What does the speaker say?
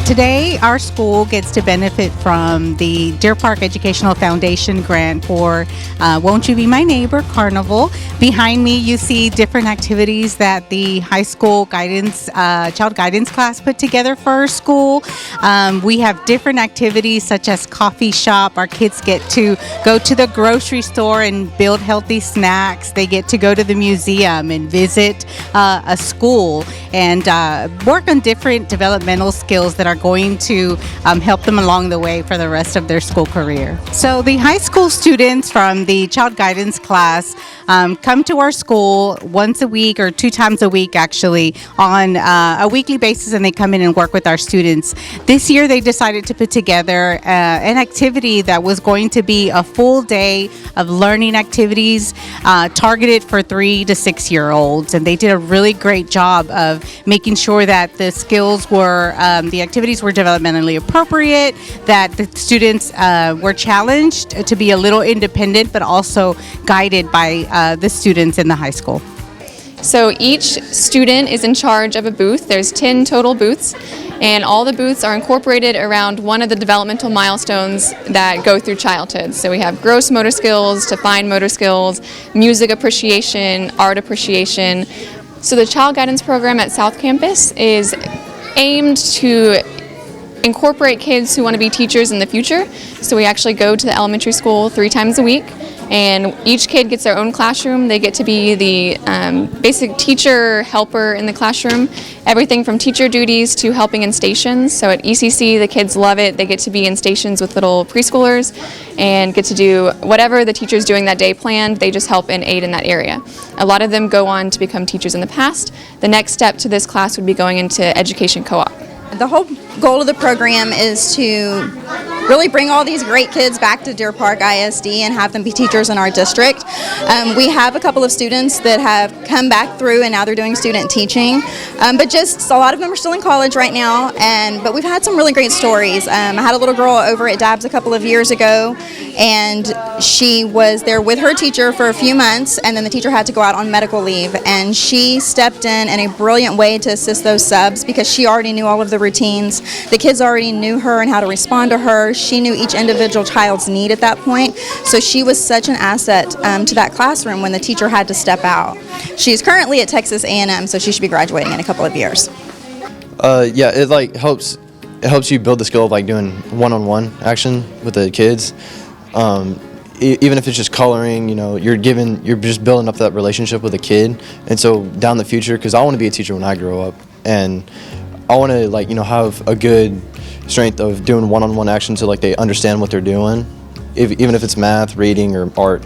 Today, our school gets to benefit from the Deer Park Educational Foundation grant for Won't You Be My Neighbor Carnival. Behind me, you see different activities that the high school guidance, child guidance class put together for our school. We have different activities such as coffee shop. Our kids get to go to the grocery store and build healthy snacks. They get to go to the museum and visit a school and work on different developmental skills that are going to help them along the way for the rest of their school career. So the high school students from the child guidance class come to our school once a week or 2 times a week actually on a weekly basis, and they come in and work with our students. This year they decided to put together an activity that was going to be a full day of learning activities targeted for 3 to 6 year olds, and they did a really great job of making sure that the skills were the activities were developmentally appropriate, that the students were challenged to be a little independent but also guided by the students in the high school. So each student is in charge of a booth. There's 10 total booths, and all the booths are incorporated around one of the developmental milestones that go through childhood. So we have gross motor skills to fine motor skills, music appreciation, art appreciation. So the child guidance program at South Campus is aimed to incorporate kids who want to be teachers in the future. So we actually go to the elementary school 3 times a week, and each kid gets their own classroom. They get to be the basic teacher helper in the classroom, everything from teacher duties to helping in stations. So at ECC, the kids love it. They get to be in stations with little preschoolers and get to do whatever the teacher's doing that day planned. They just help and aid in that area. A lot of them go on to become teachers in the past. The next step to this class would be going into education co-op. The whole goal of the program is to really bring all these great kids back to Deer Park ISD and have them be teachers in our district. We have a couple of students that have come back through and now they're doing student teaching, but just a lot of them are still in college right now, but we've had some really great stories. I had a little girl over at Dabs a couple of years ago, and she was there with her teacher for a few months, and then the teacher had to go out on medical leave, and she stepped in a brilliant way to assist those subs because she already knew all of the routines. The kids already knew her and how to respond to her. She knew each individual child's need at that point, so she was such an asset to that classroom when the teacher had to step out. She's currently at Texas A&M, so she should be graduating in a couple of years. Yeah, it helps you build the skill of doing one-on-one action with the kids. Even if it's just coloring, you're just building up that relationship with a kid. And so down the future, because I want to be a teacher when I grow up, and I want to have a good strength of doing one-on-one action so they understand what they're doing, even if it's math, reading, or art.